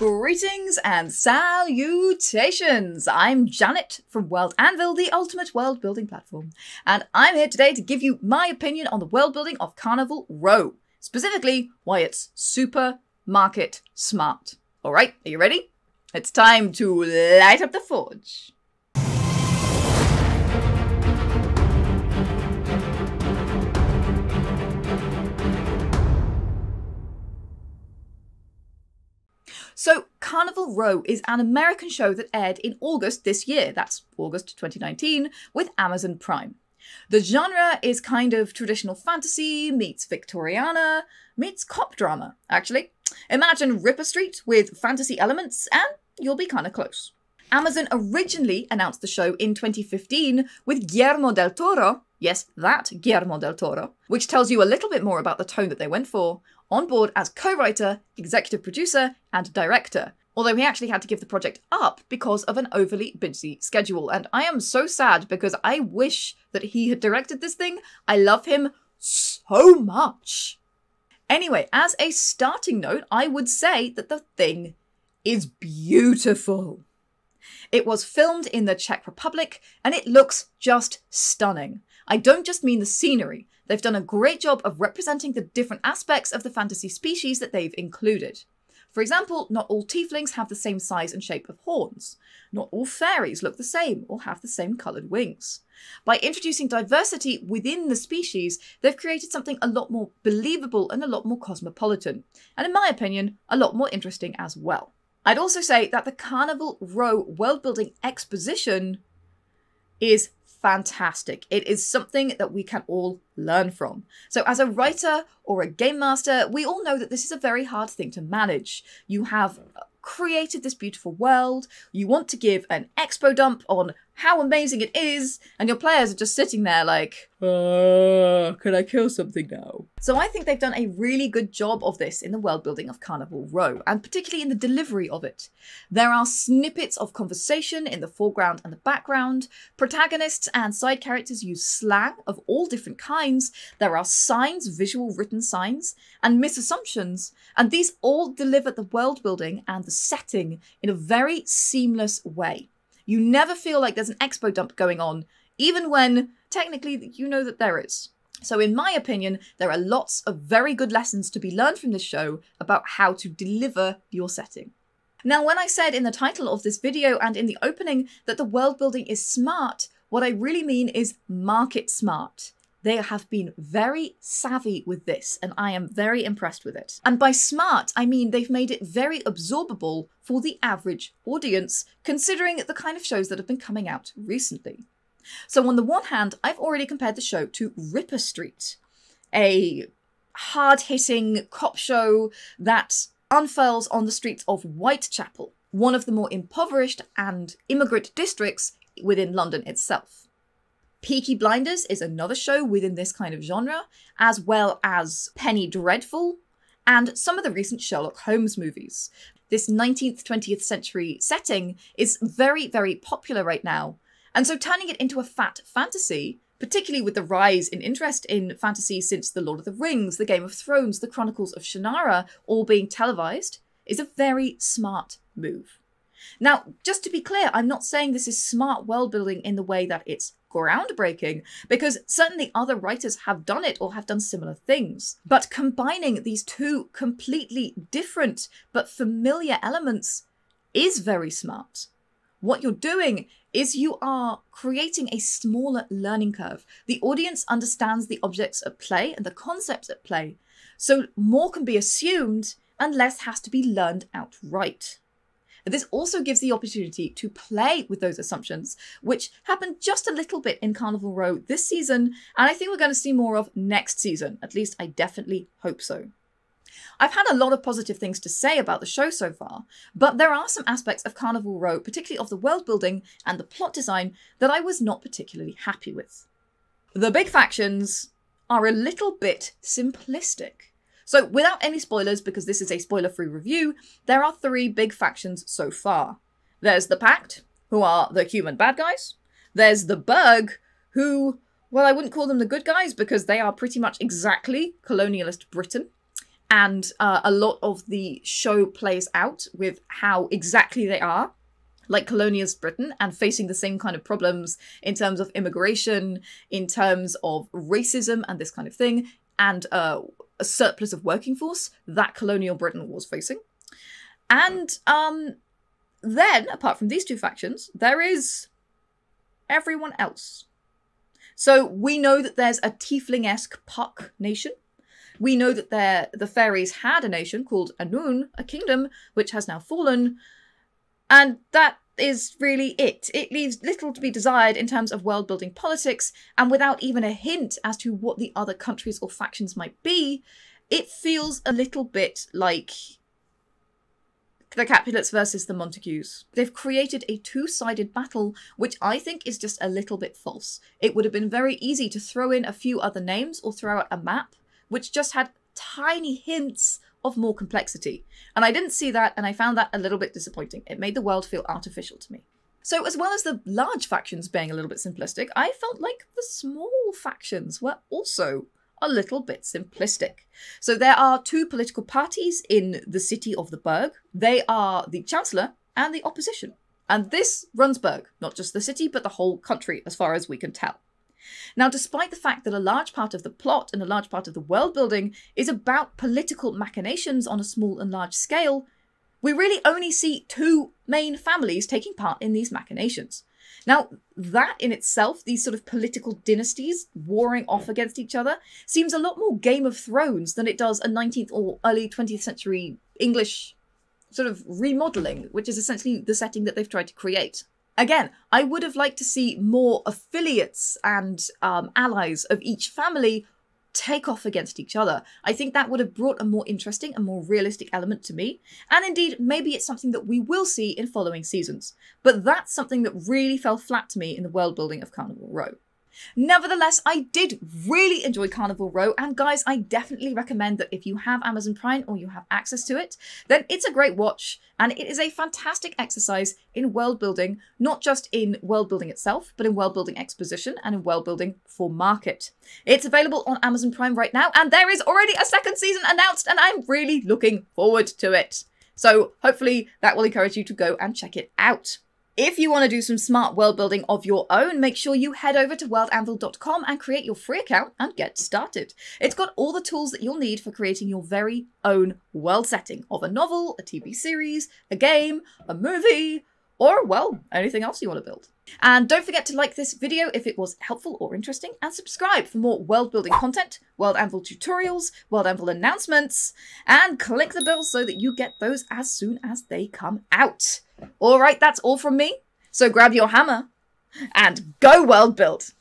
Greetings and salutations! I'm Janet from Worldbuilding, the ultimate world building platform, and I'm here today to give you my opinion on the world building of Carnival Row, specifically why it's super market smart. Alright, are you ready? It's time to light up the forge. So, Carnival Row is an American show that aired in August this year, that's August 2019, with Amazon Prime. The genre is kind of traditional fantasy meets Victoriana meets cop drama, actually. Imagine Ripper Street with fantasy elements and you'll be kind of close. Amazon originally announced the show in 2015 with Guillermo del Toro, yes, that Guillermo del Toro, which tells you a little bit more about the tone that they went for, on board as co-writer, executive producer, and director, although he actually had to give the project up because of an overly busy schedule. And I am so sad because I wish that he had directed this thing. I love him so much. Anyway, as a starting note, I would say that the thing is beautiful. It was filmed in the Czech Republic and it looks just stunning. I don't just mean the scenery. They've done a great job of representing the different aspects of the fantasy species that they've included. For example, not all tieflings have the same size and shape of horns. Not all fairies look the same or have the same coloured wings. By introducing diversity within the species, they've created something a lot more believable and a lot more cosmopolitan, and in my opinion, a lot more interesting as well. I'd also say that the Carnival Row world-building exposition is fantastic. It is something that we can all learn from. So as a writer or a game master, we all know that this is a very hard thing to manage. You have created this beautiful world, you want to give an expo dump on how amazing it is, and your players are just sitting there like, can I kill something now? So I think they've done a really good job of this in the world building of Carnival Row, and particularly in the delivery of it. There are snippets of conversation in the foreground and the background. Protagonists and side characters use slang of all different kinds. There are signs, visual written signs, and misassumptions, and these all deliver the world building and the setting in a very seamless way. You never feel like there's an expo dump going on, even when technically you know that there is. So in my opinion, there are lots of very good lessons to be learned from this show about how to deliver your setting. Now, when I said in the title of this video and in the opening that the world building is smart, what I really mean is market smart. They have been very savvy with this, and I am very impressed with it. And by smart, I mean they've made it very absorbable for the average audience, considering the kind of shows that have been coming out recently. So on the one hand, I've already compared the show to Ripper Street, a hard-hitting cop show that unfurls on the streets of Whitechapel, one of the more impoverished and immigrant districts within London itself. Peaky Blinders is another show within this kind of genre, as well as Penny Dreadful, and some of the recent Sherlock Holmes movies. This 19th, 20th century setting is very, very popular right now, and so turning it into a fat fantasy, particularly with the rise in interest in fantasy since The Lord of the Rings, The Game of Thrones, The Chronicles of Shannara all being televised, is a very smart move. Now, just to be clear, I'm not saying this is smart world building in the way that it's groundbreaking, because certainly other writers have done it or have done similar things. But combining these two completely different but familiar elements is very smart. What you're doing is you are creating a smaller learning curve. The audience understands the objects at play and the concepts at play, so more can be assumed and less has to be learned outright. This also gives the opportunity to play with those assumptions, which happened just a little bit in Carnival Row this season, and I think we're going to see more of next season. At least I definitely hope so. I've had a lot of positive things to say about the show so far, but there are some aspects of Carnival Row, particularly of the world building and the plot design, that I was not particularly happy with. The big factions are a little bit simplistic. So without any spoilers, because this is a spoiler-free review, there are 3 big factions so far. There's the Pact, who are the human bad guys. There's the Burg, who, well, I wouldn't call them the good guys because they are pretty much exactly colonialist Britain. and a lot of the show plays out with how exactly they are like colonialist Britain and facing the same kind of problems in terms of immigration, in terms of racism and this kind of thing, and a surplus of working force that colonial Britain was facing. And then, apart from these two factions, there is everyone else. So we know that there's a tiefling-esque Puck nation. We know that the fairies had a nation called Anun, a kingdom, which has now fallen. And that is really it. It leaves little to be desired in terms of world-building politics, and without even a hint as to what the other countries or factions might be, it feels a little bit like the Capulets versus the Montagues. They've created a two-sided battle, which I think is just a little bit false. It would have been very easy to throw in a few other names or throw out a map, which just had tiny hints of more complexity. And I didn't see that, and I found that a little bit disappointing. It made the world feel artificial to me. So as well as the large factions being a little bit simplistic, I felt like the small factions were also a little bit simplistic. So there are two political parties in the city of the Burg. They are the Chancellor and the opposition. And this runs Burg, not just the city, but the whole country, as far as we can tell. Now, despite the fact that a large part of the plot and a large part of the world building is about political machinations on a small and large scale, we really only see two main families taking part in these machinations. Now, that in itself, these sort of political dynasties warring off against each other, seems a lot more Game of Thrones than it does a 19th or early 20th century English sort of remodeling, which is essentially the setting that they've tried to create. Again, I would have liked to see more affiliates and allies of each family take off against each other. I think that would have brought a more interesting and more realistic element to me. And indeed, maybe it's something that we will see in following seasons. But that's something that really fell flat to me in the world building of Carnival Row. Nevertheless, I did really enjoy Carnival Row, and guys, I definitely recommend that if you have Amazon Prime or you have access to it, then it's a great watch, and it is a fantastic exercise in world building, not just in world building itself, but in world building exposition and in world building for market. It's available on Amazon Prime right now, and there is already a second season announced, and I'm really looking forward to it. So hopefully that will encourage you to go and check it out. If you want to do some smart world building of your own, make sure you head over to worldanvil.com and create your free account and get started. It's got all the tools that you'll need for creating your very own world setting of a novel, a TV series, a game, a movie, or, well, anything else you want to build. And don't forget to like this video if it was helpful or interesting, and subscribe for more world building content, World Anvil tutorials, World Anvil announcements, and click the bell so that you get those as soon as they come out. All right, that's all from me. So grab your hammer and go world build.